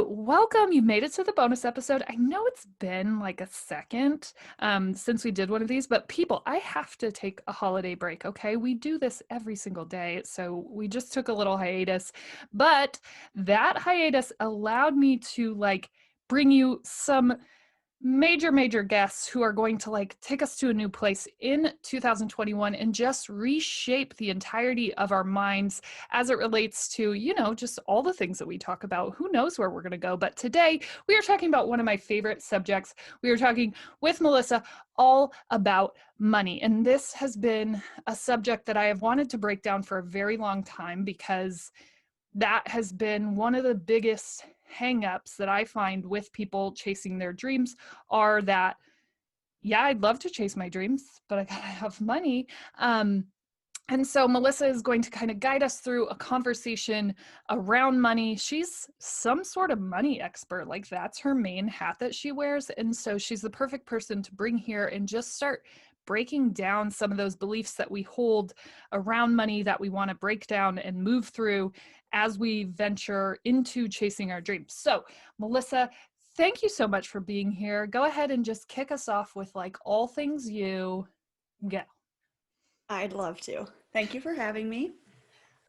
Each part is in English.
welcome. You made it to the bonus episode. I know it's been like a second since we did one of these, but people, I have to take a holiday break, okay? We do this every single day, so we just took a little hiatus, but that hiatus allowed me to bring you some major guests who are going to take us to a new place in 2021 and just reshape the entirety of our minds as it relates to, just all the things that we talk about. Who knows where we're going to go? But today we are talking about one of my favorite subjects. We are talking with Melissa all about money. And this has been a subject that I have wanted to break down for a very long time because that has been one of the biggest hangups that I find with people chasing their dreams are that, yeah, I'd love to chase my dreams, but I gotta have money. And so Melissa is going to kind of guide us through a conversation around money. She's some sort of money expert, like that's her main hat that she wears. And so she's the perfect person to bring here and just start breaking down some of those beliefs that we hold around money that we want to break down and move through as we venture into chasing our dreams. So Melissa, thank you so much for being here. Go ahead and just kick us off with all things you. Go. I'd love to. Thank you for having me.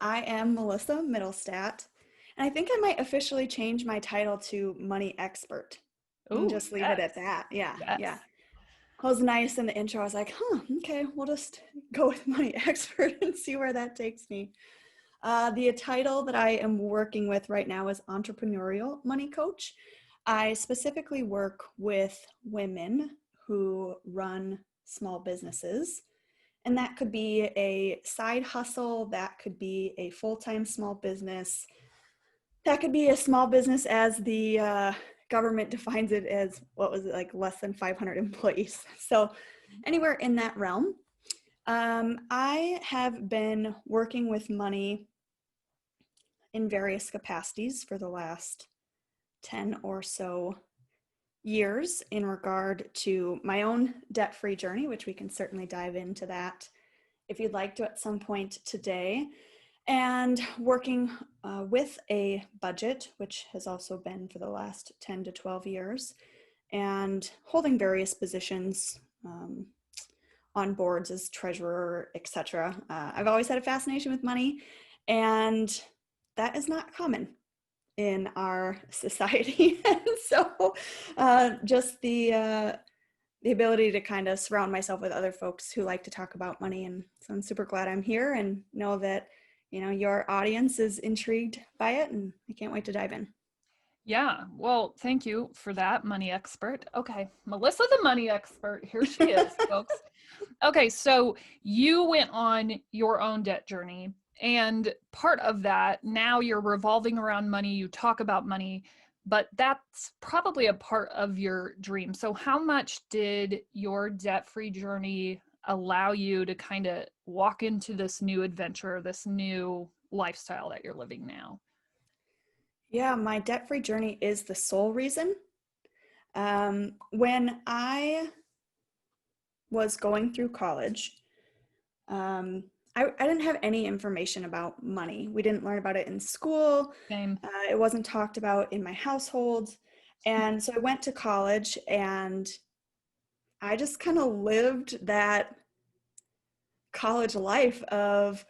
I am Melissa Mittelstaedt, and I think I might officially change my title to money expert and Oh, just leave it yes. at that. Yeah. Yes. It was nice in the intro. I was like, okay, we'll just go with money expert and see where that takes me. The title that I am working with right now is entrepreneurial money coach. I specifically work with women who run small businesses. And that could be a side hustle, that could be a full-time small business, that could be a small business as the government defines it as, less than 500 employees. So anywhere in that realm. I have been working with money in various capacities for the last 10 or so years in regard to my own debt-free journey, which we can certainly dive into that if you'd like to at some point today, and working with a budget, which has also been for the last 10 to 12 years, and holding various positions on boards as treasurer, etc. I've always had a fascination with money, and that is not common in our society. So just the ability to kind of surround myself with other folks who like to talk about money. And so I'm super glad I'm here and know that, your audience is intrigued by it, and I can't wait to dive in. Yeah, well, thank you for that, money expert. Okay, Melissa, the money expert, here she is, folks. Okay, so you went on your own debt journey, and part of that, now you're revolving around money, you talk about money, but that's probably a part of your dream. So how much did your debt-free journey allow you to kind of walk into this new adventure, this new lifestyle that you're living now? Yeah, my debt-free journey is the sole reason. When I was going through college, I didn't have any information about money. We didn't learn about it in school. Same. It wasn't talked about in my household. And so I went to college and I just kind of lived that college life of,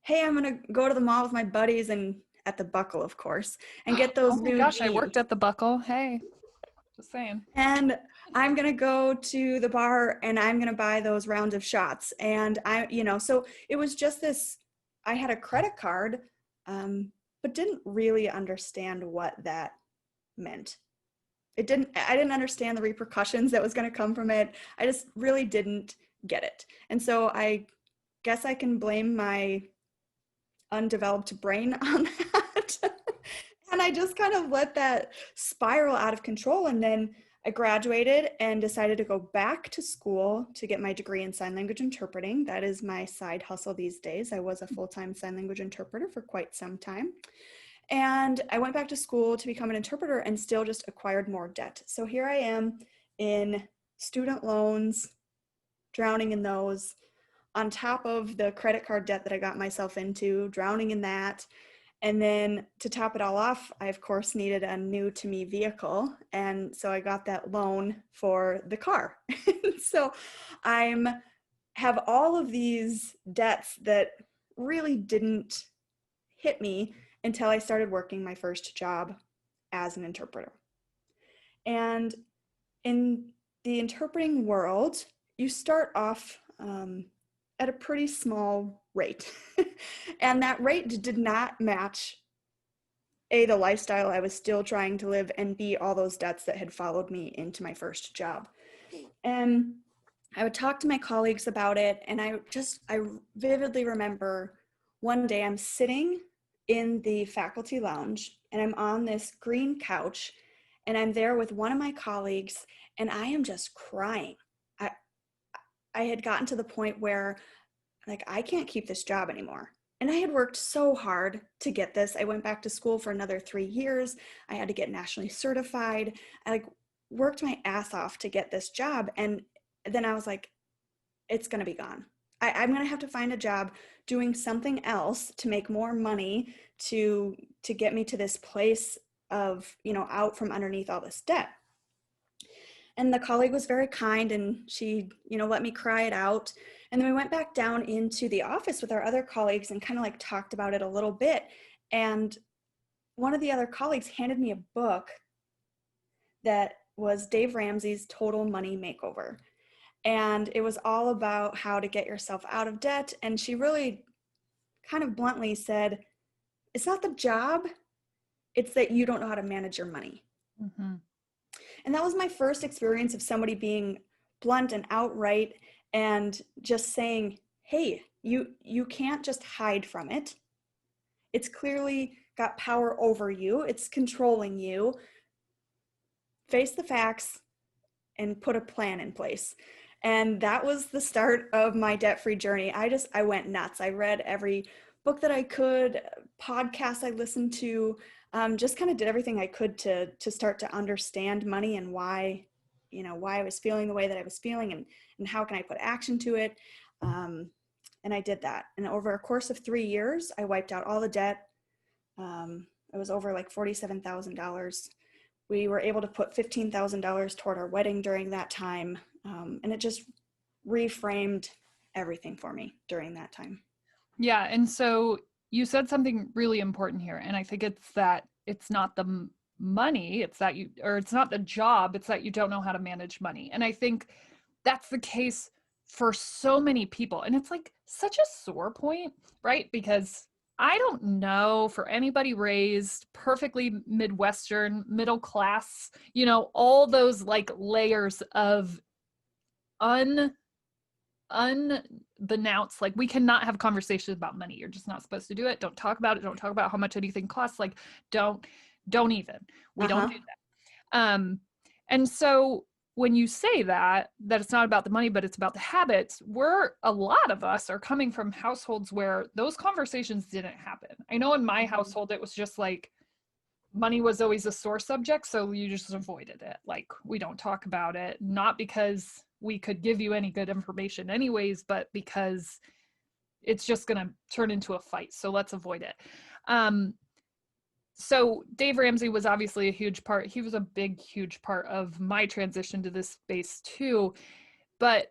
hey, I'm going to go to the mall with my buddies and at the Buckle, of course, and get Oh those my new gosh, I worked jeans. at the Buckle. Hey, just saying. And I'm going to go to the bar and I'm going to buy those rounds of shots. And so it was just this, I had a credit card, but didn't really understand what that meant. I didn't understand the repercussions that was going to come from it. I just really didn't get it. And so I guess I can blame my undeveloped brain on that. And I just kind of let that spiral out of control. And then I graduated and decided to go back to school to get my degree in sign language interpreting. That is my side hustle these days. I was a full-time sign language interpreter for quite some time. And I went back to school to become an interpreter and still just acquired more debt. So here I am in student loans, drowning in those, on top of the credit card debt that I got myself into, drowning in that. And then to top it all off, I of course needed a new to me vehicle. And so I got that loan for the car. So I'm have all of these debts that really didn't hit me until I started working my first job as an interpreter. And in the interpreting world, you start off at a pretty small rate. And that rate did not match A, the lifestyle I was still trying to live, and B, all those debts that had followed me into my first job. And I would talk to my colleagues about it, and I vividly remember one day I'm sitting in the faculty lounge, and I'm on this green couch, and I'm there with one of my colleagues, and I am just crying. I I had gotten to the point where, like, I can't keep this job anymore. And I had worked so hard to get this. I went back to school for another 3 years. I had to get nationally certified. I like worked my ass off to get this job. And then I was like, it's going to be gone. I'm going to have to find a job doing something else to make more money to get me to this place of, out from underneath all this debt. And the colleague was very kind, and she, let me cry it out. And then we went back down into the office with our other colleagues and kind of like talked about it a little bit. And one of the other colleagues handed me a book that was Dave Ramsey's Total Money Makeover. And it was all about how to get yourself out of debt. And she really kind of bluntly said, it's not the job, it's that you don't know how to manage your money. Mm-hmm. And that was my first experience of somebody being blunt and outright and just saying, hey, you can't just hide from it. It's clearly got power over you. It's controlling you. Face the facts and put a plan in place. And that was the start of my debt-free journey. I went nuts. I read every book that I could, podcasts I listened to, just kind of did everything I could to start to understand money and why I was feeling the way that I was feeling, and how can I put action to it. And I did that. And over a course of 3 years, I wiped out all the debt. It was over like $47,000. We were able to put $15,000 toward our wedding during that time. And it just reframed everything for me during that time. Yeah. And so you said something really important here. And I think it's that it's not the money, it's that it's not the job, it's that you don't know how to manage money. And I think that's the case for so many people. And it's like such a sore point, right? Because I don't know for anybody raised perfectly Midwestern, middle class, all those like layers of unbeknownst, like we cannot have conversations about money. You're just not supposed to do it. Don't talk about it. Don't talk about how much anything costs. Like don't even. We don't do that. And so when you say that it's not about the money, but it's about the habits, a lot of us are coming from households where those conversations didn't happen. I know in my household, it was just like money was always a sore subject. So you just avoided it. Like we don't talk about it, not because we could give you any good information anyways, but because it's just going to turn into a fight. So let's avoid it. So Dave Ramsey was obviously a huge part. He was a big, huge part of my transition to this space too. But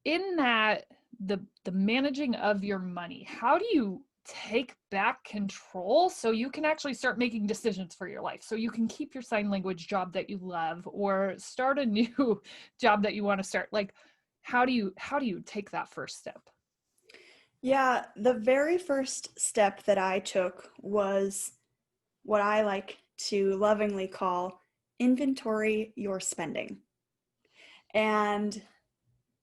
in that, the managing of your money, how do you take back control so you can actually start making decisions for your life, so you can keep your sign language job that you love or start a new job that you want to start? Like, how do you take that first step? Yeah, the very first step that I took was what I like to lovingly call inventory your spending. And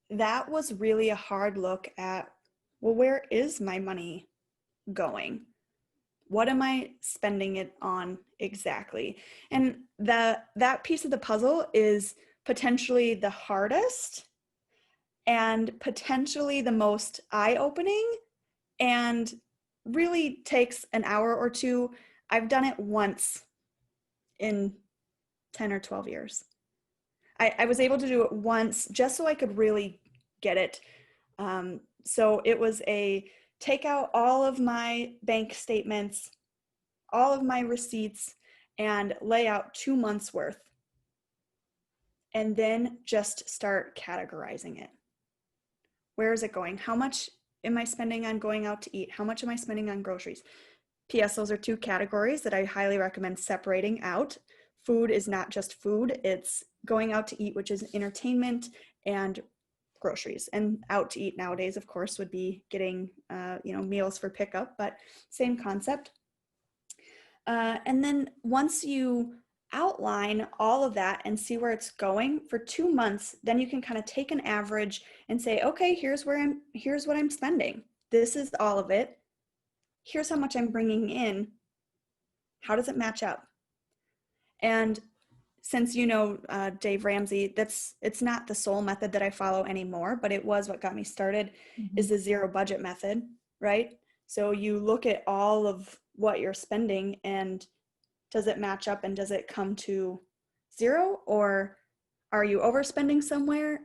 that was really a hard look at, well, where is my money going? What am I spending it on exactly? And that piece of the puzzle is potentially the hardest and potentially the most eye-opening, and really takes an hour or two. I've done it once in 10 or 12 years. I was able to do it once just so I could really get it. So it was take out all of my bank statements, all of my receipts and lay out 2 months worth, and then just start categorizing it. Where is it going? How much am I spending on going out to eat? How much am I spending on groceries? P.S. Those are two categories that I highly recommend separating out. Food is not just food, it's going out to eat, which is entertainment, and groceries. And out to eat nowadays, of course, would be getting meals for pickup, but same concept. And then once you outline all of that and see where it's going for 2 months, then you can kind of take an average and say, okay, here's what I'm spending. This is all of it. Here's how much I'm bringing in. How does it match up? And since Dave Ramsey, it's not the sole method that I follow anymore, but it was what got me started, is the zero budget method, right? So you look at all of what you're spending and does it match up and does it come to zero, or are you overspending somewhere?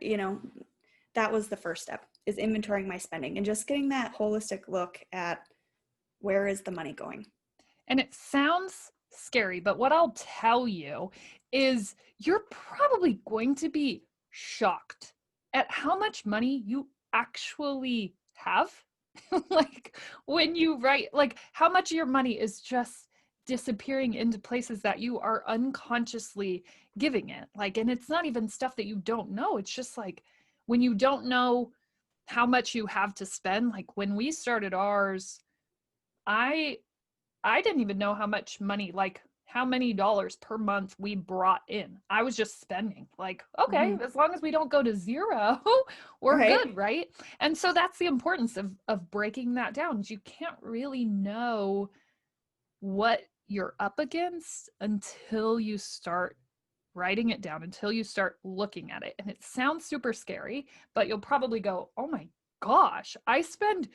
That was the first step, is inventorying my spending and just getting that holistic look at where is the money going. And it sounds scary, but what I'll tell you is you're probably going to be shocked at how much money you actually have. Like when you write, like how much of your money is just disappearing into places that you are unconsciously giving it. Like, and it's not even stuff that you don't know. It's just like when you don't know how much you have to spend. Like when we started ours, I didn't even know how much money, like how many dollars per month we brought in. I was just spending, like, okay, as long as we don't go to zero, we're Right. good, right? And so that's the importance of breaking that down. You can't really know what you're up against until you start writing it down, until you start looking at it. And it sounds super scary, but you'll probably go, oh my gosh, I spend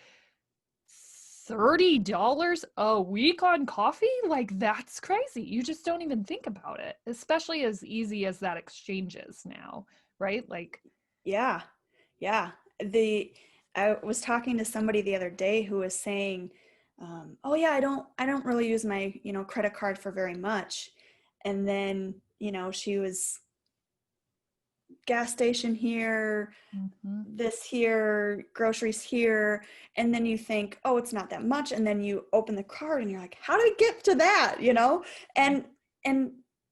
$30 a week on coffee? Like, that's crazy. You just don't even think about it, especially as easy as that exchange is now, right? Like, Yeah. Yeah. I was talking to somebody the other day who was saying, oh yeah, I don't really use my, credit card for very much. And then, she was gas station here, this here, groceries here. And then you think, oh, it's not that much. And then you open the card and you're like, how did it get to that? And, and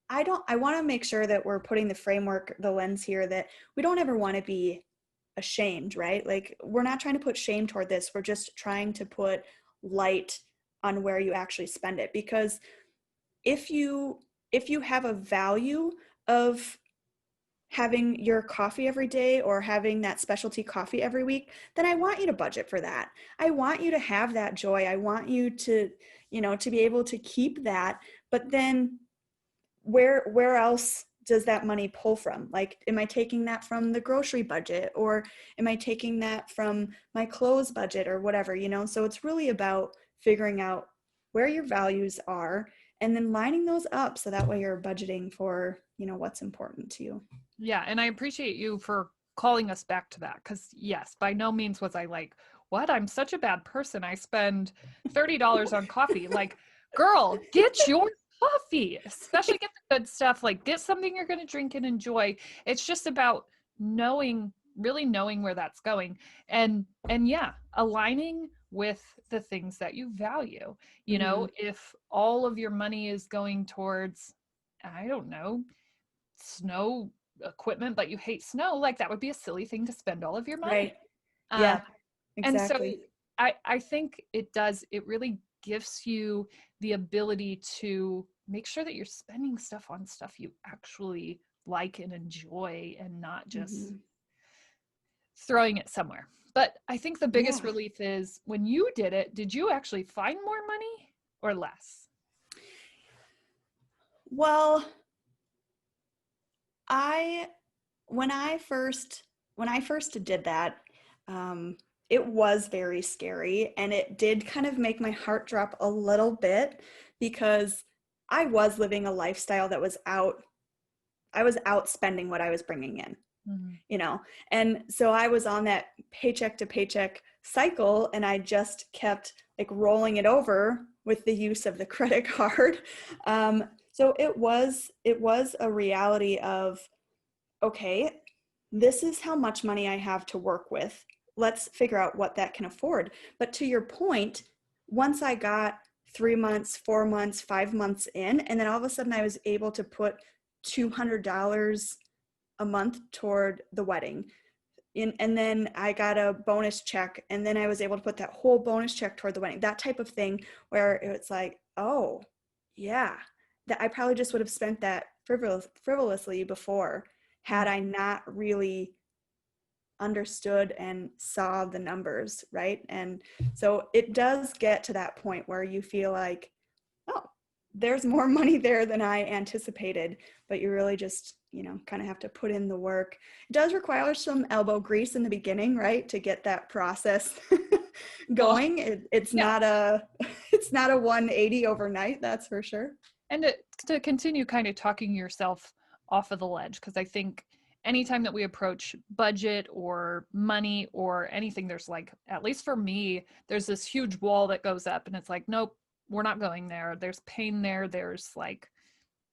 I want to make sure that we're putting the framework, the lens here, that we don't ever want to be ashamed, right? Like we're not trying to put shame toward this. We're just trying to put light on where you actually spend it. Because if you have a value of having your coffee every day or having that specialty coffee every week, then I want you to budget for that. I want you to have that joy. I want you to, to be able to keep that. But then where else does that money pull from? Like, am I taking that from the grocery budget, or am I taking that from my clothes budget, or whatever, So it's really about figuring out where your values are and then lining those up so that way you're budgeting for, what's important to you. yeah. And I appreciate you for calling us back to that. Because, yes, by no means was I like, what? I'm such a bad person. I spend $30 on coffee. Like, girl, get your coffee, especially get the good stuff. Like, get something you're going to drink and enjoy. It's just about really knowing where that's going. And yeah, aligning with the things that you value. If all of your money is going towards, I don't know, snow equipment, but you hate snow, like that would be a silly thing to spend all of your money. Right. Yeah, And so exactly. I think it really gives you the ability to make sure that you're spending stuff on stuff you actually like and enjoy and not just throwing it somewhere. But I think the biggest Yeah. relief is when you did it, did you actually find more money or less? Well, when I first did that, it was very scary, and it did kind of make my heart drop a little bit, because I was living a lifestyle that was I was out spending what I was bringing in, and so I was on that paycheck to paycheck cycle, and I just kept like rolling it over with the use of the credit card. So it was a reality of, okay, this is how much money I have to work with. Let's figure out what that can afford. But to your point, once I got 3 months, 4 months, 5 months in, and then all of a sudden I was able to put $200 a month toward the wedding. And then I got a bonus check, and then I was able to put that whole bonus check toward the wedding, that type of thing, where it's like, oh, yeah, that I probably just would have spent that frivolously before had I not really understood and saw the numbers, right? And so it does get to that point where you feel like, oh, there's more money there than I anticipated, but you really just, kind of have to put in the work. It does require some elbow grease in the beginning, right? To get that process Well, going. It's yeah. not a, it's not a 180 overnight, that's for sure. And to continue kind of talking yourself off of the ledge, because I think anytime that we approach budget or money or anything, there's like, at least for me, there's this huge wall that goes up and it's like, nope, we're not going there. There's pain there. There's like,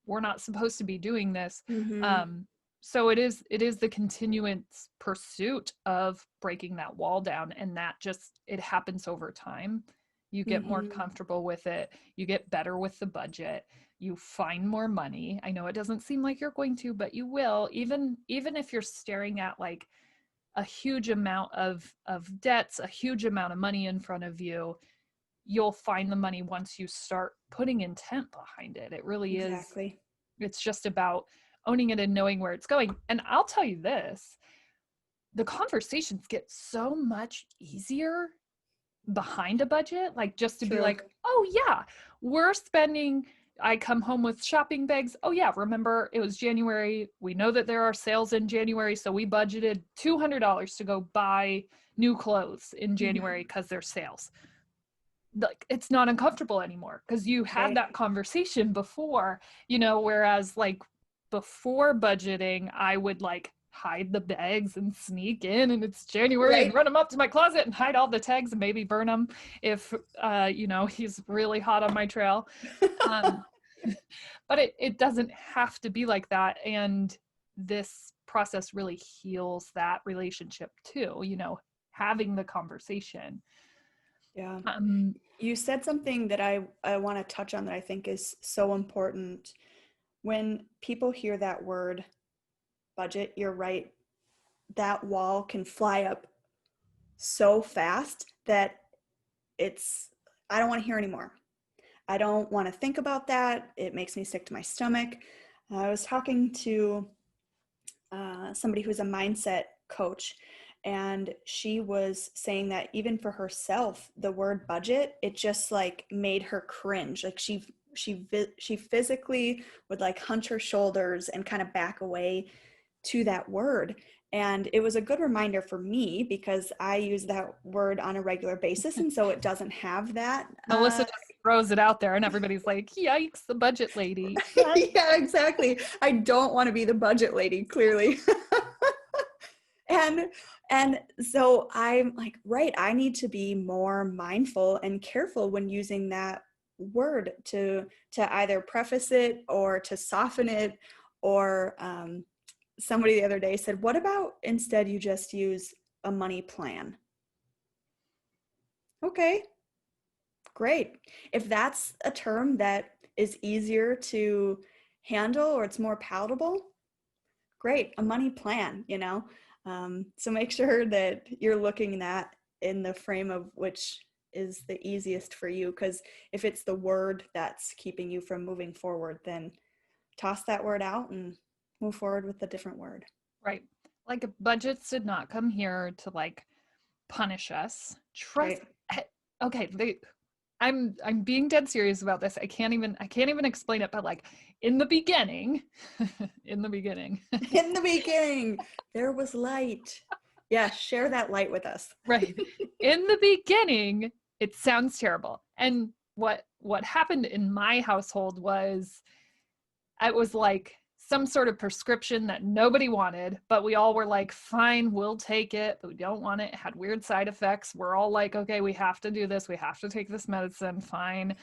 we're not supposed to be doing this. Mm-hmm. So it is the continuous pursuit of breaking that wall down, and that just, it happens over time. You get more Mm-hmm. comfortable with it, you get better with the budget, you find more money. I know it doesn't seem like you're going to, but you will. Even if you're staring at like a huge amount of debts, a huge amount of money in front of you, you'll find the money once you start putting intent behind it. It really is. Exactly. It's just about owning it and knowing where it's going. And I'll tell you this, the conversations get so much easier behind a budget, like just to be True. like, oh yeah, we're spending, I come home with shopping bags. Oh yeah, remember it was January. We know that there are sales in January, so we budgeted $200 to go buy new clothes in January Mm-hmm. because there's sales. Like, it's not uncomfortable anymore because you had Right. that conversation before, whereas like before budgeting, I would like hide the bags and sneak in, and it's January, and Right. run them up to my closet and hide all the tags and maybe burn them if he's really hot on my trail. um, but it doesn't have to be like that, and this process really heals that relationship too, having the conversation. Yeah. um, You said something that I want to touch on that I think is so important. When people hear that word budget, you're right, that wall can fly up so fast that it's, I don't want to hear anymore. I don't want to think about that. It makes me sick to my stomach. I was talking to somebody who's a mindset coach, and she was saying that even for herself, the word budget, it just like made her cringe. Like she physically would like hunch her shoulders and kind of back away to that word. And it was a good reminder for me because I use that word on a regular basis, and so it doesn't have that Melissa just throws it out there and everybody's like, yikes, the budget lady. yeah, exactly. I don't want to be the budget lady, clearly. and and so I'm like, right, I need to be more mindful and careful when using that word to either preface it or to soften it, or somebody the other day said, what about instead you just use a money plan? Okay, great. If that's a term that is easier to handle or it's more palatable, great, a money plan. So make sure that you're looking at in the frame of which is the easiest for you, because if it's the word that's keeping you from moving forward, then toss that word out and move forward with a different word. Right. Like, budgets did not come here to like punish us. Trust. Right. Okay, I'm being dead serious about this. I can't even explain it, but like in the beginning, in the beginning. In the beginning, there was light. Yeah, share that light with us. Right. In the beginning, it sounds terrible. And what happened in my household was, it was like some sort of prescription that nobody wanted, but we all were like, fine, we'll take it, but we don't want it. It had weird side effects. We're all like, okay, we have to do this. We have to take this medicine. Fine.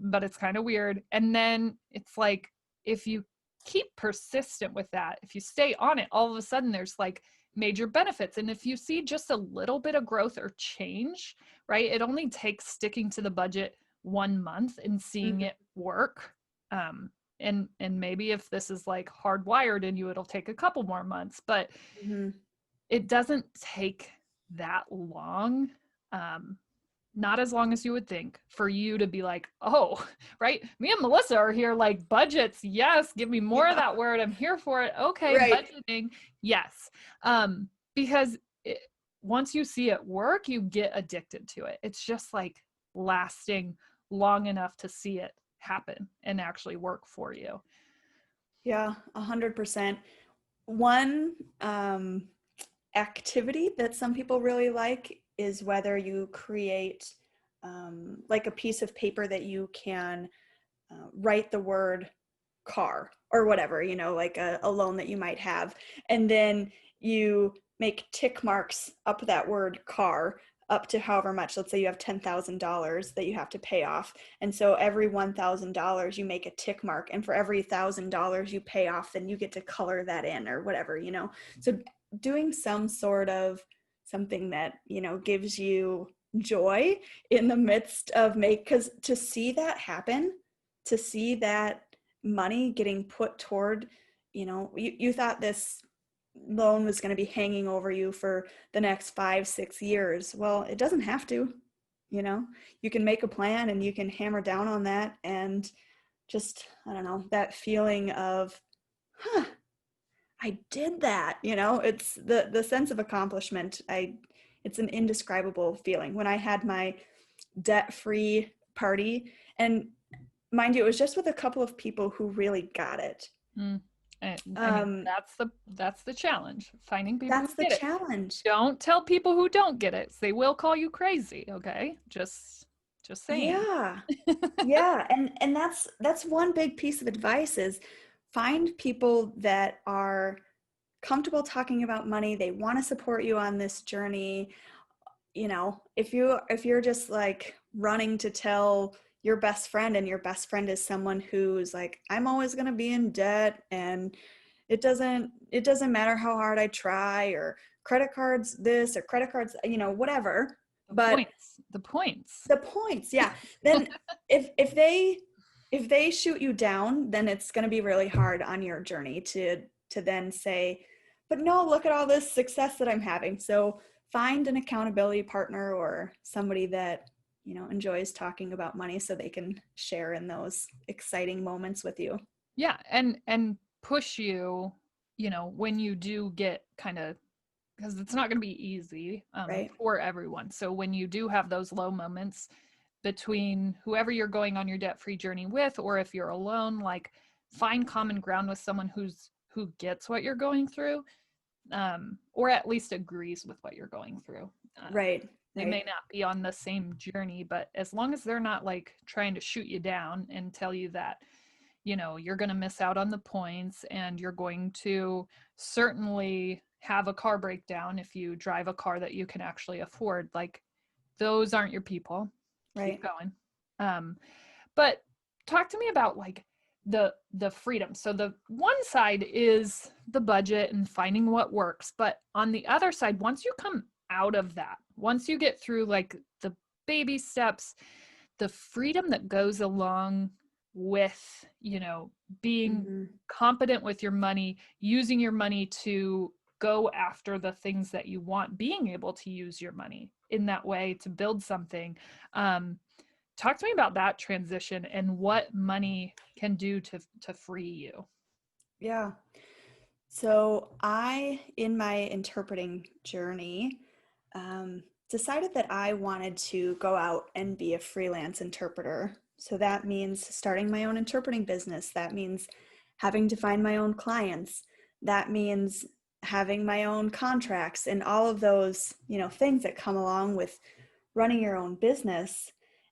but it's kind of weird. And then it's like, if you keep persistent with that, if you stay on it, all of a sudden there's like major benefits. And if you see just a little bit of growth or change, right, it only takes sticking to the budget 1 month and seeing Mhm. it work. And maybe if this is like hardwired in you, it'll take a couple more months, but Mhm. it doesn't take that long. Not as long as you would think, for you to be like, oh, right, me and Melissa are here like budgets, yes, give me more of Yeah. that word, I'm here for it. Okay, Right. budgeting, yes. Because once you see it work, you get addicted to it. It's just like lasting long enough to see it happen and actually work for you. Yeah, 100%. One activity that some people really like is whether you create like a piece of paper that you can write the word car or whatever, like a loan that you might have. And then you make tick marks up that word car up to however much. Let's say you have $10,000 that you have to pay off. And so every $1,000 you make a tick mark. And for every $1,000 you pay off, then you get to color that in or whatever. So doing some sort of something that, gives you joy in the midst of because to see that happen, to see that money getting put toward, you thought this loan was going to be hanging over you for the next 5-6 years. Well, it doesn't have to. You can make a plan and you can hammer down on that, and just, I don't know, that feeling of, I did that. It's the sense of accomplishment. It's an indescribable feeling. When I had my debt-free party, and mind you, it was just with a couple of people who really got it. Mm. I mean, Um, that's the challenge, finding people who that's the get it. challenge. Don't tell people who don't get it. They will call you crazy, okay? Just saying. Yeah. Yeah. And that's one big piece of advice is find people that are comfortable talking about money. They want to support you on this journey. If you're just like running to tell your best friend, and your best friend is someone who's like, I'm always going to be in debt, and it doesn't matter how hard I try, or credit cards this or credit cards, whatever. The But points. The points. the points, yeah. Then if they shoot you down, then it's going to be really hard on your journey to then say, but no, look at all this success that I'm having. So find an accountability partner or somebody that enjoys talking about money, so they can share in those exciting moments with you. Yeah, and push you, when you do get kind of, because it's not going to be easy Right. for everyone. So when you do have those low moments between whoever you're going on your debt-free journey with, or if you're alone, like find common ground with someone who gets what you're going through, or at least agrees with what you're going through. Right. They Right. may not be on the same journey, but as long as they're not like trying to shoot you down and tell you that, you're going to miss out on the points, and you're going to certainly have a car breakdown if you drive a car that you can actually afford, like those aren't your people. Keep Right. going. But talk to me about like the freedom. So the one side is the budget and finding what works, but on the other side, once you come out of that, once you get through like the baby steps, the freedom that goes along with, being Mm-hmm. competent with your money, using your money to go after the things that you want, being able to use your money in that way to build something. Talk to me about that transition and what money can do to free you. Yeah. So in my interpreting journey, decided that I wanted to go out and be a freelance interpreter. So that means starting my own interpreting business. That means having to find my own clients. That means having my own contracts and all of those, things that come along with running your own business,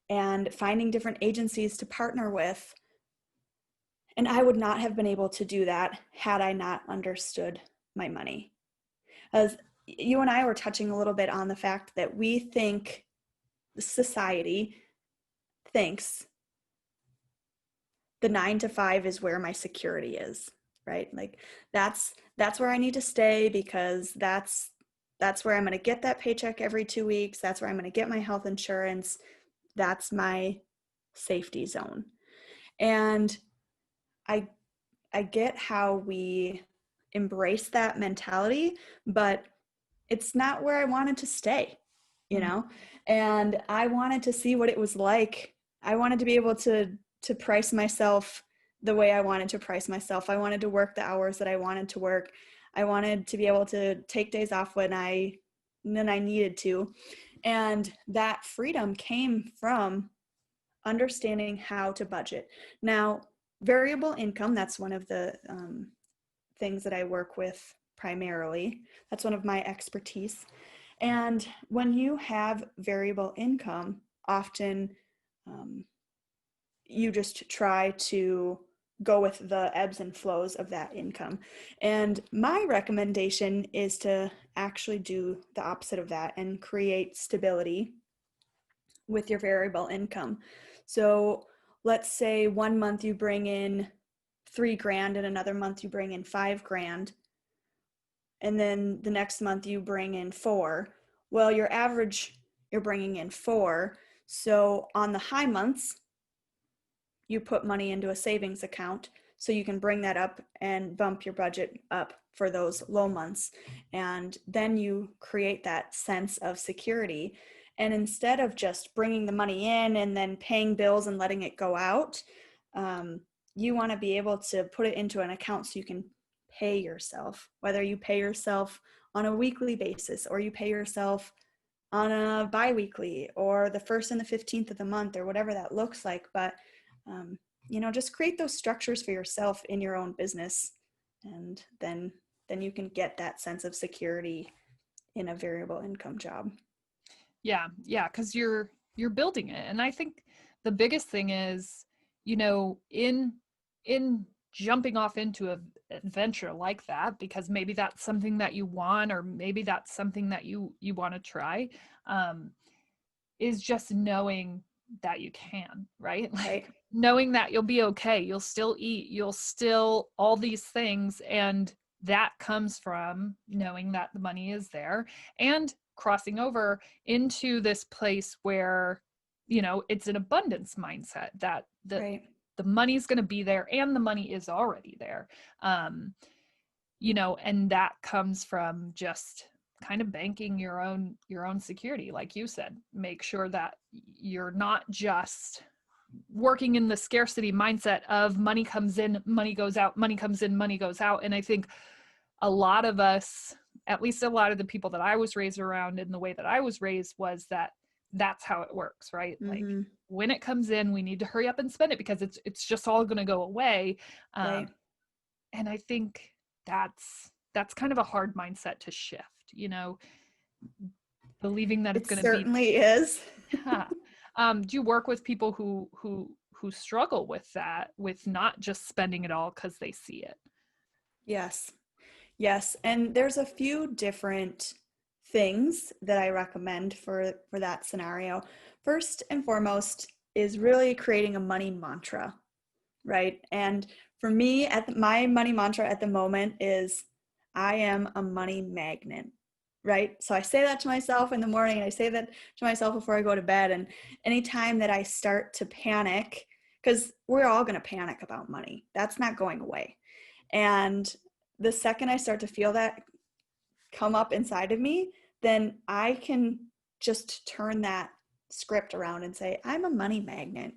and finding different agencies to partner with. And I would not have been able to do that had I not understood my money. As you and I were touching a little bit on the fact that we think society thinks the 9 to 5 is where my security is, right? Like that's where I need to stay, because that's where I'm going to get that paycheck every 2 weeks. That's where I'm going to get my health insurance. That's my safety zone. And I get how we embrace that mentality, but it's not where I wanted to stay, you Mm. know? And I wanted to see what it was like. I wanted to be able to price myself the way I wanted to price myself. I wanted to work the hours that I wanted to work. I wanted to be able to take days off when I needed to. And that freedom came from understanding how to budget. Now, variable income, that's one of the things that I work with primarily. That's one of my expertise. And when you have variable income, often you just try to go with the ebbs and flows of that income. And my recommendation is to actually do the opposite of that and create stability with your variable income. So let's say one month you bring in $3,000 and another month you bring in $5,000, and then the next month you bring in 4. Well, your average, you're bringing in 4. So on the high months, you put money into a savings account so you can bring that up and bump your budget up for those low months. And then you create that sense of security. And instead of just bringing the money in and then paying bills and letting it go out, you want to be able to put it into an account so you can pay yourself, whether you pay yourself on a weekly basis or you pay yourself on a bi-weekly or the 1st and the 15th of the month or whatever that looks like. But just create those structures for yourself in your own business, and then you can get that sense of security in a variable income job. Yeah, yeah, because you're building it. And I think the biggest thing is, in jumping off into an adventure like that, because maybe that's something that you want, or maybe that's something that you want to try, is just knowing that you can, right? Like Right. knowing that you'll be okay, you'll still eat, you'll still all these things, and that comes from knowing that the money is there and crossing over into this place where it's an abundance mindset, that Right. the money's going to be there and the money is already there. And that comes from just kind of banking your own security. Like you said, make sure that you're not just working in the scarcity mindset of money comes in, money goes out, money comes in, money goes out. And I think a lot of us, at least a lot of the people that I was raised around and the way that I was raised, was that that's how it works, right? Like Mm-hmm. when it comes in, we need to hurry up and spend it because it's just all going to go away. Right. And I think that's kind of a hard mindset to shift, believing that it's It going to be. certainly is. Yeah. Do you work with people who struggle with that, with not just spending it all because they see it? Yes. Yes. And there's a few different things that I recommend for that scenario. First and foremost is really creating a money mantra, right? And for me, my money mantra at the moment is, I am a money magnet, right? So I say that to myself in the morning, and I say that to myself before I go to bed. And anytime that I start to panic, because we're all going to panic about money, that's not going away. And the second I start to feel that come up inside of me, then I can just turn that script around and say, I'm a money magnet.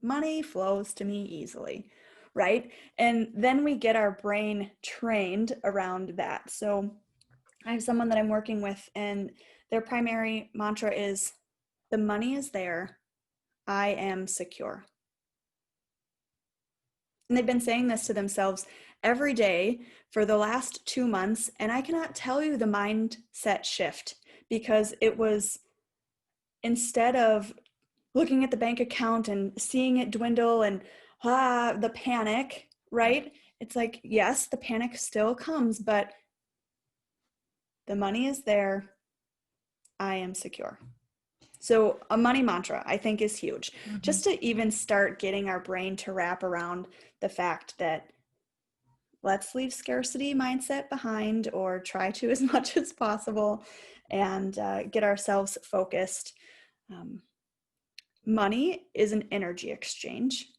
Money flows to me easily, right? And then we get our brain trained around that. So I have someone that I'm working with, and their primary mantra is, the money is there, I am secure. And they've been saying this to themselves every day for the last 2 months. And I cannot tell you the mindset shift, because it was, instead of looking at the bank account and seeing it dwindle and the panic, right? It's like, yes, the panic still comes, but the money is there. I am secure. So a money mantra, I think, is huge. Mhm. Just to even start getting our brain to wrap around the fact that let's leave scarcity mindset behind, or try to as much as possible, and get ourselves focused. Um, Money is an energy exchange.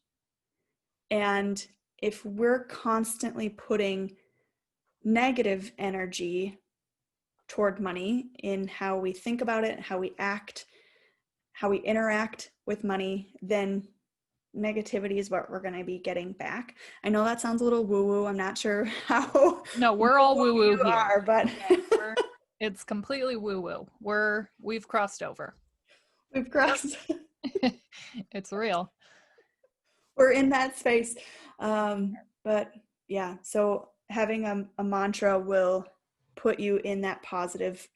And if we're constantly putting negative energy toward money in how we think about it, how we act, how we interact with money, then negativity is what we're going to be getting back. I know that sounds a little woo woo. I'm not sure how No, woo we're all woo woo woo you here. are, but Okay, it's completely woo woo. We've crossed over. we've crossed, It's real. we're in that space. But yeah, so having a mantra will put you in that positive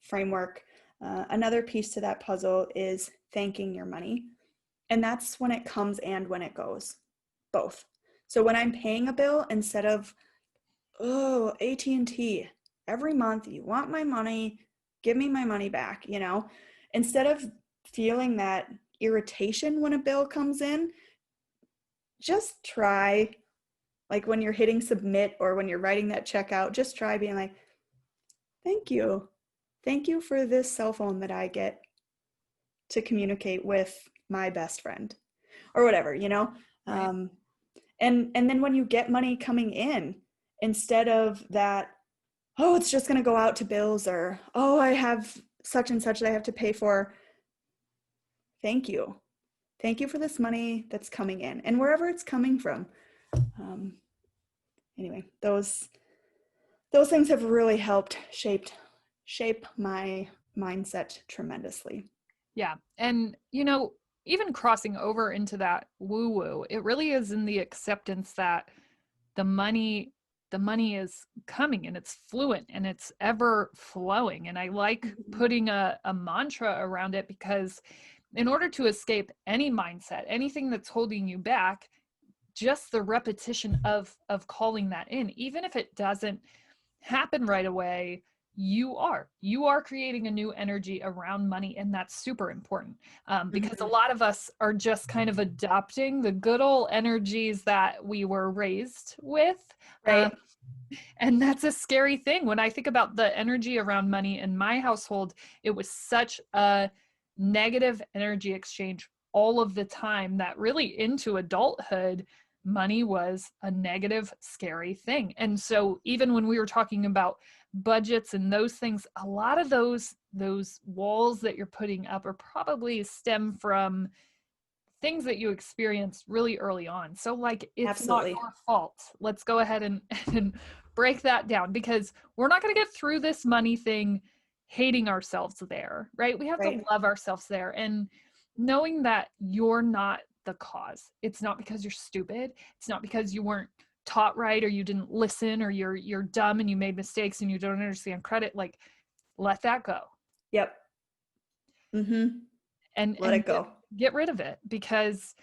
framework. Another piece to that puzzle is thanking your money. And that's when it comes and when it goes, both. So when I'm paying a bill, instead of, oh, AT&T, every month you want my money, give me my money back, instead of feeling that irritation when a bill comes in, just try, like when you're hitting submit or when you're writing that check out, just try being like, thank you. Thank you for this cell phone that I get to communicate with my best friend or whatever. Right. Um, and then when you get money coming in, instead of that, oh, it's just going to go out to bills, or, oh, I have such and such that I have to pay for. Thank you. Thank you for this money that's coming in, and wherever it's coming from. Um, anyway, those things have really helped shape my mindset tremendously. Yeah. And, even crossing over into that woo woo, it really is in the acceptance that the money the money is coming and it's fluent and it's ever flowing. And I like Mhm. putting a mantra around it, because in order to escape any mindset, anything that's holding you back, just the repetition of calling that in, even if it doesn't happen right away, you are creating a new energy around money, and that's super important, because a Mhm. lot of us are just kind of adopting the good old energies that we were raised with, um, Right. and that's a scary thing. When I think about the energy around money in my household, it was such a negative energy exchange all of the time that really into adulthood, money was a negative, scary thing. And so even when we were talking about budgets and those things, a lot of those walls that you're putting up are probably stem from things that you experienced really early on. So like, it's not Absolutely. your fault. Let's go ahead and break that down, because we're not going to get through this money thing hating ourselves there, right? We have to Right. love ourselves there, and knowing that you're not the cause. It's not because you're stupid. It's not because you weren't taught right, or you didn't listen, or you're dumb and you made mistakes and you don't understand credit. Like, let that go, Yep. Mhm. and Let it and go. get rid of it, because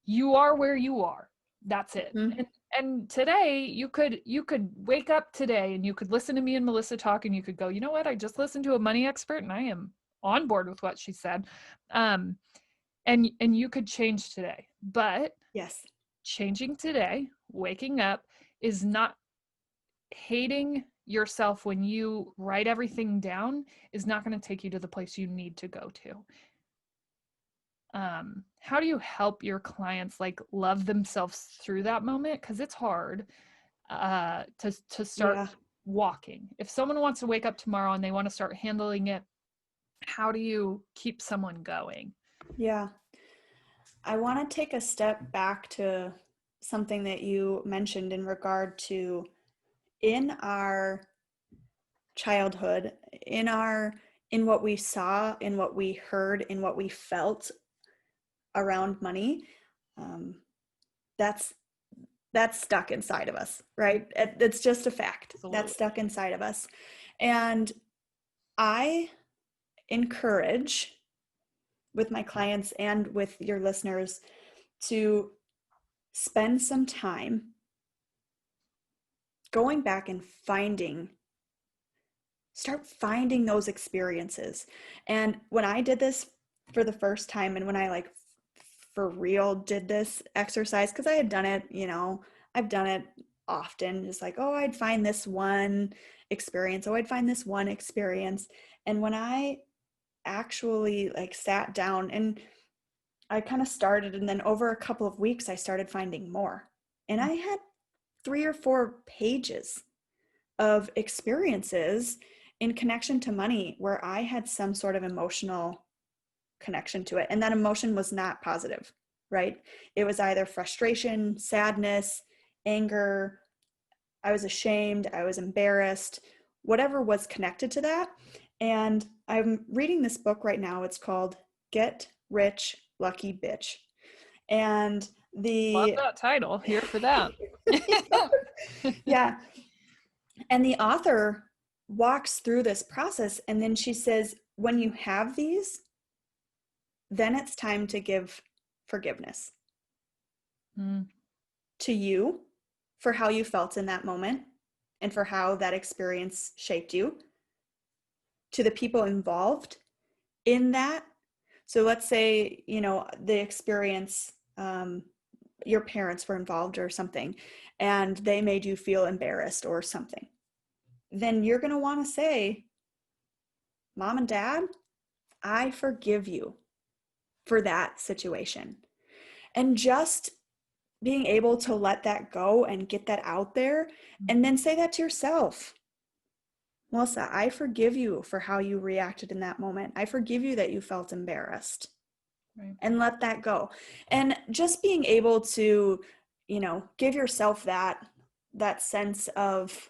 you are where you are. That's it. Mhm. And today you could wake up today and you could listen to me and Melissa talk, and you could go, you know what? I just listened to a money expert and I am on board with what she said. Um, and you could change today. But Yes. changing today, waking up, is not hating yourself. When you write everything down, is not going to take you to the place you need to go to. How do you help your clients like love themselves through that moment, because it's hard to start Yeah. walking? If someone wants to wake up tomorrow and they want to start handling it, how do you keep someone going? Yeah. I want to take a step back to something that you mentioned in regard to, in our childhood, in what we saw, in what we heard, in what we felt around money. Um, that's that's stuck inside of us, right? It's just a fact that's Absolutely. stuck inside of us. And I encourage, with my clients and with your listeners, to spend some time going back and start finding those experiences. And when I did this for the first time, and when I like for real did this exercise, because I had done it, I've done it often, just like, oh, I'd find this one experience, oh, I'd find this one experience. And when I actually like sat down and I kind of started, and then over a couple of weeks, I started finding more. And I had 3 or 4 pages of experiences in connection to money where I had some sort of emotional connection to it. And that emotion was not positive, right? It was either frustration, sadness, anger. I was ashamed, I was embarrassed, whatever was connected to that. And I'm reading this book right now. It's called Get Rich, Lucky Bitch. And Love the that title. Here for that. yeah, and the author walks through this process, and then she says, when you have these, then it's time to give forgiveness to you for how you felt in that moment and for how that experience shaped you, to the people involved in that. So let's say, the experience, your parents were involved or something, and they made you feel embarrassed or something. Then you're going to want to say, Mom and Dad, I forgive you for that situation. And just being able to let that go and get that out there, and then say that to yourself. Melissa, I forgive you for how you reacted in that moment. I forgive you that you felt embarrassed. Right. And let that go. And just being able to, give yourself that sense of,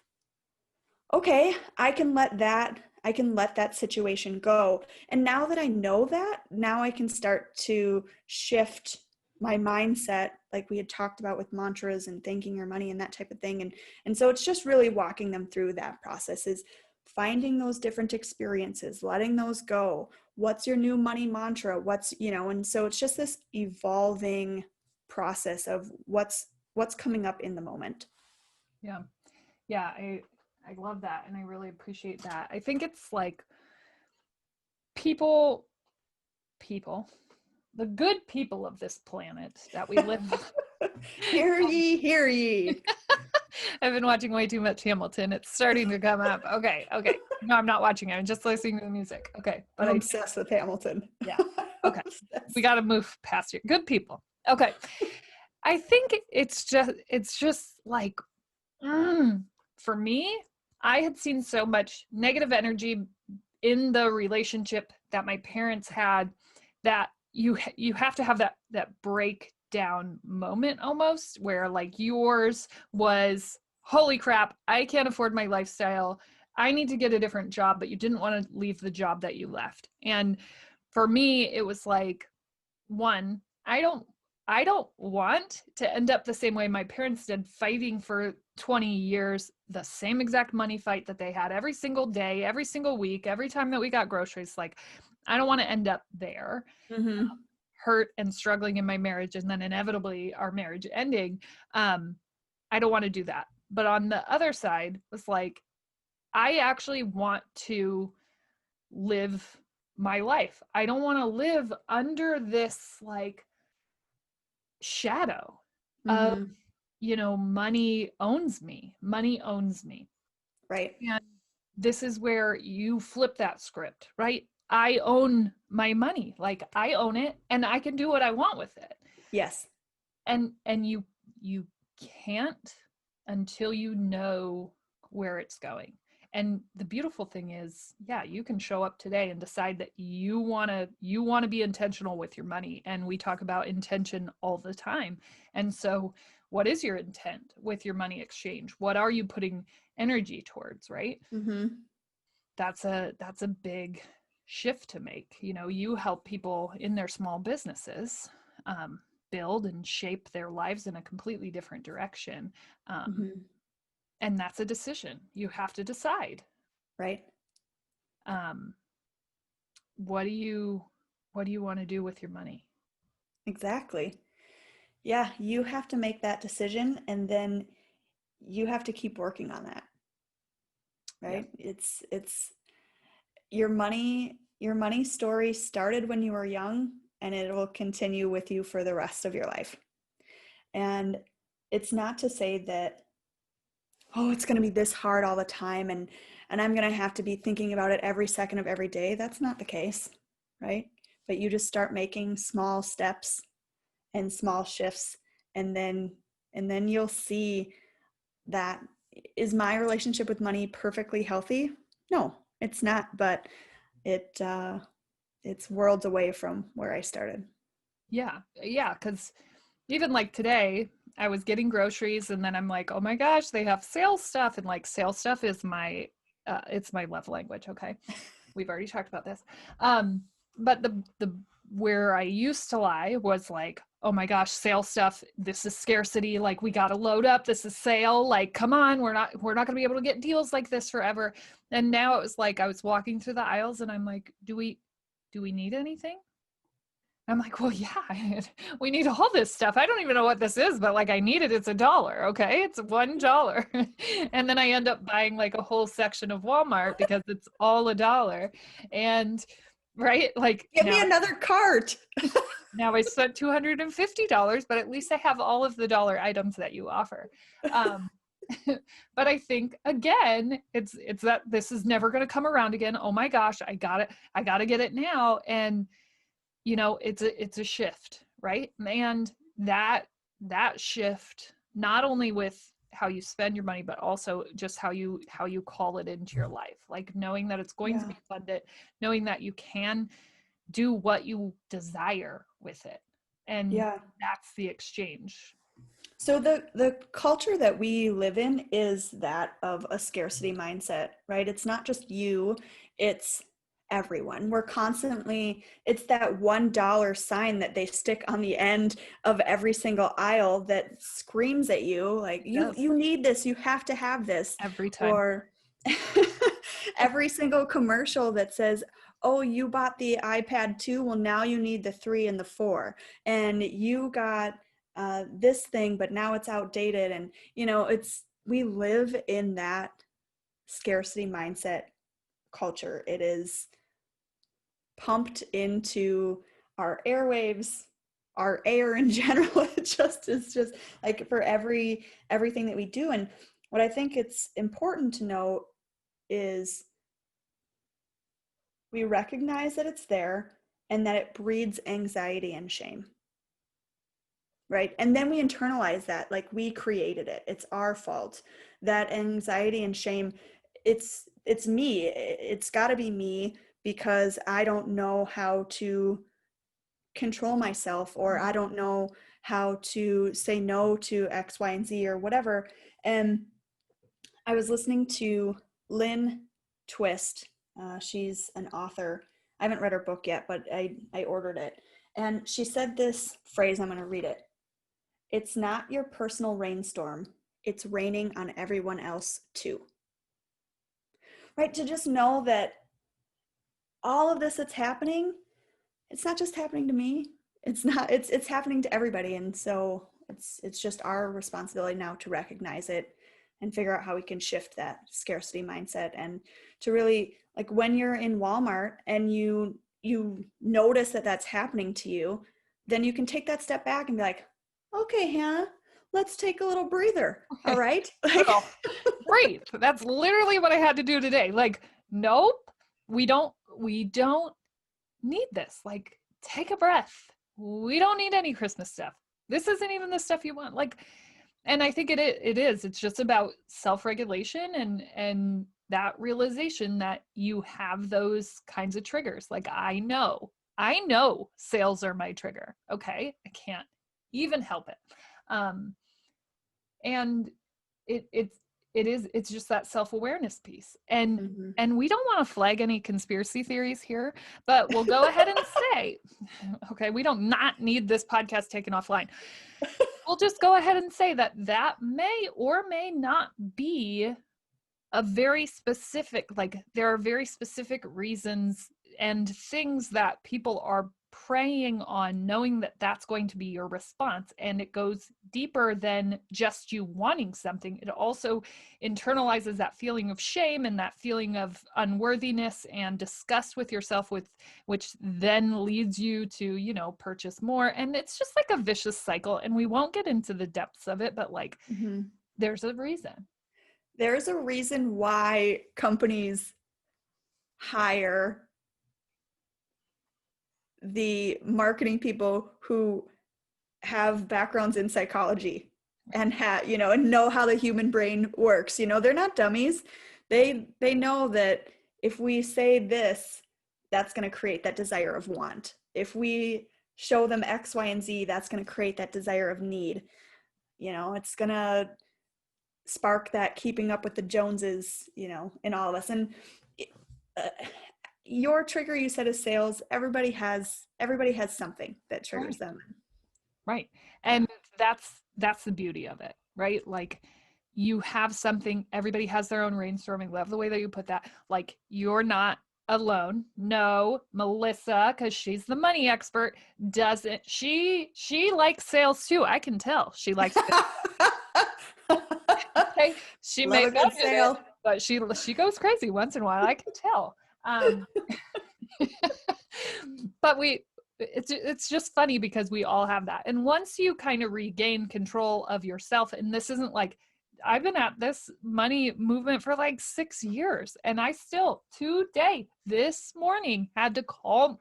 okay, I can let that situation go. And now that I know that, now I can start to shift my mindset, like we had talked about with mantras and thanking your money and that type of thing. And so it's just really walking them through that process, is finding those different experiences, letting those go. What's your new money mantra? And so it's just this evolving process of what's coming up in the moment. Yeah. Yeah. I love that. And I really appreciate that. I think it's like people, the good people of this planet that we live Hear ye, hear ye. I've been watching way too much Hamilton. It's starting to come up. Okay. No, I'm not watching it. I'm just listening to the music. Okay. But I'm obsessed with Hamilton. Yeah. Okay. We got to move past here. Good people. Okay. I think it's just like, for me, I had seen so much negative energy in the relationship that my parents had, that you have to have that breakdown moment almost, where like yours was, holy crap, I can't afford my lifestyle, I need to get a different job, but you didn't want to leave the job that you left. And for me, it was like, one, I don't want to end up the same way my parents did, fighting for 20 years, the same exact money fight that they had every single day, every single week, every time that we got groceries. Like, I don't want to end up there, hurt and struggling in my marriage, and then inevitably our marriage ending. I don't want to do that. But on the other side was like, I actually want to live my life. I don't want to live under this like shadow of, money owns me. Right. And this is where you flip that script, right? I own my money. Like, I own it and I can do what I want with it. Yes. And you can't until you know where it's going. And the beautiful thing is, yeah, you can show up today and decide that you want to be intentional with your money. And we talk about intention all the time. And so what is your intent with your money exchange? What are you putting energy towards, right? That's a big shift to make. You help people in their small businesses build and shape their lives in a completely different direction. And that's a decision. You have to decide. Right. What do you want to do with your money? Exactly. Yeah, you have to make that decision, and then you have to keep working on that. Right? Yeah. It's your money, Your money story started when you were young, and it will continue with you for the rest of your life. And it's not to say that, oh, it's going to be this hard all the time, and I'm going to have to be thinking about it every second of every day. That's not the case, right? But you just start making small steps and small shifts, and then you'll see that. Is my relationship with money perfectly healthy? No, it's not, but it's worlds away from where I started. Yeah. Yeah. Cause even like today, I was getting groceries and then I'm like, oh my gosh, they have sale stuff. And like sale stuff is it's my love language. Okay. We've already talked about this. But the where I used to lie was like, oh my gosh, sale stuff. This is scarcity. Like we got to load up. This is sale. Like, come on, we're not going to be able to get deals like this forever. And now it was like, I was walking through the aisles and I'm like, do we need anything? I'm like, well, yeah, we need all this stuff. I don't even know what this is, but like I need it. It's $1. Okay. It's $1. And then I end up buying like a whole section of Walmart because it's all $1. And right. Like Get me another cart. now I spent $250, but at least I have all of the dollar items that you offer. But I think again, it's that this is never going to come around again. Oh my gosh, I got to get it now. And it's a shift, right? And that shift, not only with how you spend your money, but also just how you call it into your life, like knowing that it's going to be funded, knowing that you can do what you desire with it. And that's the exchange. So the culture that we live in is that of a scarcity mindset, right? It's not just you, it's everyone. We're constantly, it's that $1 sign that they stick on the end of every single aisle that screams at you like, you need this, you have to have this. Every time. Or every single commercial that says, oh, you bought the iPad 2, well now you need the 3 and the 4, and you got this thing, but now it's outdated. And we live in that scarcity mindset culture. It is pumped into our airwaves, our air in general. It's just like for everything that we do. And what I think it's important to know is we recognize that it's there and that it breeds anxiety and shame. Right? And then we internalize that, like we created it. It's our fault. That anxiety and shame, it's me. It's got to be me because I don't know how to control myself, or I don't know how to say no to X, Y, and Z or whatever. And I was listening to Lynn Twist. She's an author. I haven't read her book yet, but I ordered it. And she said this phrase, I'm going to read it. It's not your personal rainstorm. It's raining on everyone else too. Right? To just know that all of this that's happening, it's not just happening to me. It's happening to everybody. And so it's just our responsibility now to recognize it and figure out how we can shift that scarcity mindset, and to really, like when you're in Walmart and you notice that that's happening to you, then you can take that step back and be like, okay, Hannah, let's take a little breather. All right. Great. That's literally what I had to do today. Like, nope, we don't need this. Like, take a breath. We don't need any Christmas stuff. This isn't even the stuff you want. Like, and I think it is. It's just about self-regulation and that realization that you have those kinds of triggers. Like, I know sales are my trigger. Okay. I can't even help it. And it's just that self-awareness piece. And and we don't want to flag any conspiracy theories here, but we'll go ahead and say, okay, we don't not need this podcast taken offline. We'll just go ahead and say that may or may not be a very specific, like there are very specific reasons and things that people are preying on knowing that that's going to be your response. And it goes deeper than just you wanting something. It also internalizes that feeling of shame and that feeling of unworthiness and disgust with yourself, which then leads you to, you know, purchase more. And it's just like a vicious cycle. And we won't get into the depths of it, but like, there's a reason. There's a reason why companies hire the marketing people who have backgrounds in psychology and you know, and know how the human brain works. You know, they're not dummies. They know that if we say this, that's going to create that desire of want. If we show them X, Y, and Z, that's going to create that desire of need. You know, it's going to spark that keeping up with the Joneses, you know, in all of us. And your trigger, you said, is sales. Everybody has something that triggers them. Right. And that's the beauty of it, right? Like, you have something, everybody has their own brainstorming. Love the way that you put that. Like, you're not alone. No, Melissa, because she's the money expert, doesn't she likes sales too. I can tell she likes sales. Okay, she may budget it, but she goes crazy once in a while. I can tell. But it's just funny because we all have that. And once you kind of regain control of yourself, and this isn't like, I've been at this money movement for like 6 years, and I still today, this morning, had to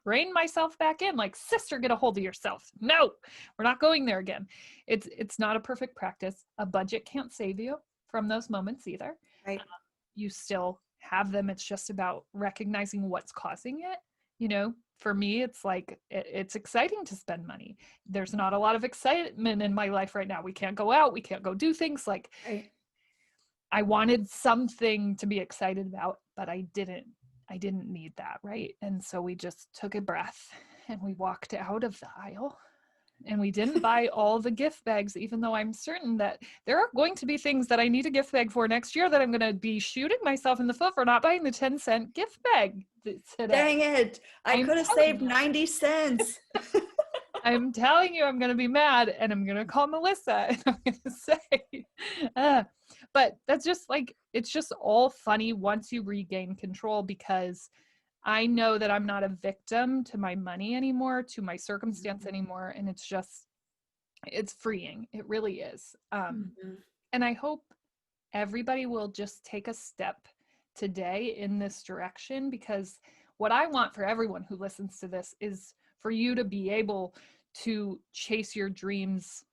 rein myself back in, like, sister, get a hold of yourself. No, we're not going there again. It's not a perfect practice. A budget can't save you from those moments either. Right. You still have them. It's just about recognizing what's causing it. You know, for me, it's like, it's exciting to spend money. There's not a lot of excitement in my life right now. We can't go out. We can't go do things. Like, right. I wanted something to be excited about, but I didn't need that. Right. And so we just took a breath and we walked out of the aisle. And we didn't buy all the gift bags, even though I'm certain that there are going to be things that I need a gift bag for next year that I'm going to be shooting myself in the foot for not buying the 10-cent gift bag today. Dang it. I could have saved 90 cents. I'm telling you, I'm going to be mad, and I'm going to call Melissa and I'm going to say, but that's just like, it's just all funny once you regain control, because I know that I'm not a victim to my money anymore, to my circumstance anymore. And it's freeing. It really is. And I hope everybody will just take a step today in this direction, because what I want for everyone who listens to this is for you to be able to chase your dreams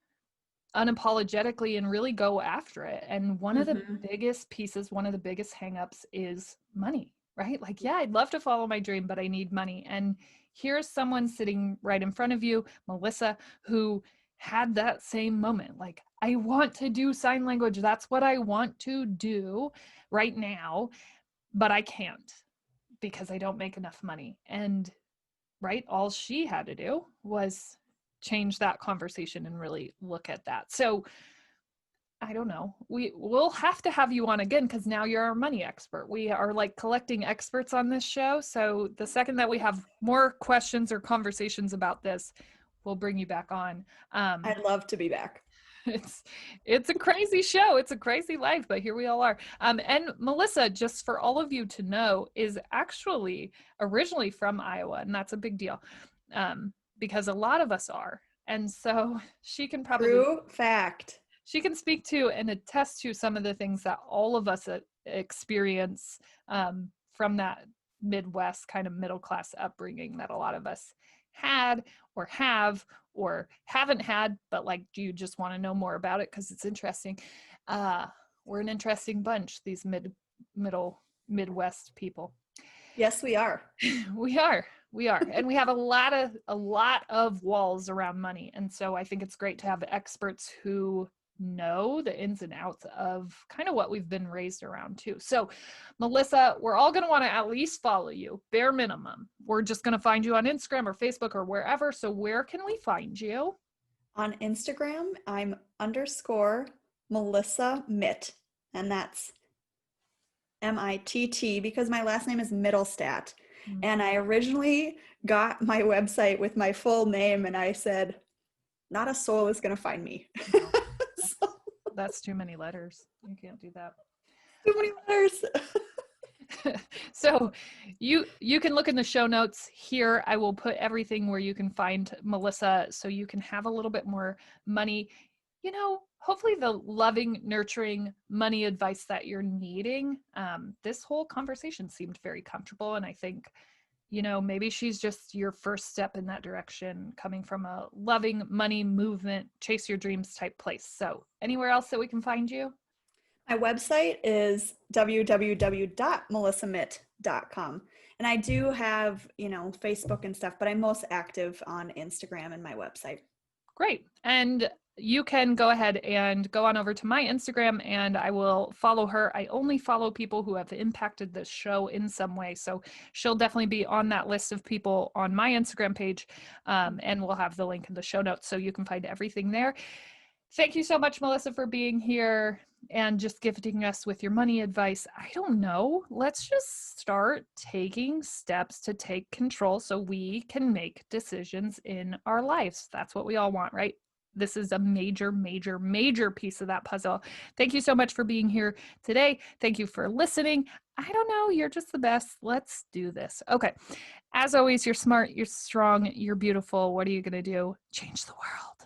unapologetically and really go after it. And one of the biggest pieces, one of the biggest hangups is money. Right? Like, yeah, I'd love to follow my dream, but I need money. And here's someone sitting right in front of you, Melissa, who had that same moment. Like, I want to do sign language. That's what I want to do right now, but I can't because I don't make enough money. And right, all she had to do was change that conversation and really look at that. So I don't know. We'll have to have you on again, because now you're our money expert. We are like collecting experts on this show. So the second that we have more questions or conversations about this, we'll bring you back on. I'd love to be back. It's a crazy show. It's a crazy life, but here we all are. And Melissa, just for all of you to know, is actually originally from Iowa, and that's a big deal, because a lot of us are. And so she can probably... True fact. She can speak to and attest to some of the things that all of us experience from that Midwest kind of middle-class upbringing that a lot of us had or have or haven't had, but like, do you just want to know more about it because it's interesting? We're an interesting bunch, these Midwest people. Yes, we are. We are. And we have a lot of walls around money. And so I think it's great to have experts who know the ins and outs of kind of what we've been raised around too. So Melissa, we're all going to want to at least follow you, bare minimum. We're just going to find you on Instagram or Facebook or wherever. So where can we find you? On Instagram, I'm _MelissaMitt, and that's MITT, because my last name is Mittelstaedt. Mm. And I originally got my website with my full name, and I said, not a soul is going to find me. No, So, that's too many letters. You can't do that. too many letters. So you can look in the show notes here. I will put everything where you can find Melissa so you can have a little bit more money. You know, hopefully the loving, nurturing money advice that you're needing. This whole conversation seemed very comfortable. And I think, you know, maybe she's just your first step in that direction, coming from a loving money movement, chase your dreams type place. So anywhere else that we can find you? My website is www.melissamitt.com. And I do have, Facebook and stuff, but I'm most active on Instagram and my website. Great. And you can go ahead and go on over to my Instagram and I will follow her. I only follow people who have impacted the show in some way. So she'll definitely be on that list of people on my Instagram page. And we'll have the link in the show notes so you can find everything there. Thank you so much, Melissa, for being here and just gifting us with your money advice. I don't know. Let's just start taking steps to take control so we can make decisions in our lives. That's what we all want, right? This is a major, major, major piece of that puzzle. Thank you so much for being here today. Thank you for listening. I don't know. You're just the best. Let's do this. Okay. As always, you're smart, you're strong, you're beautiful. What are you going to do? Change the world.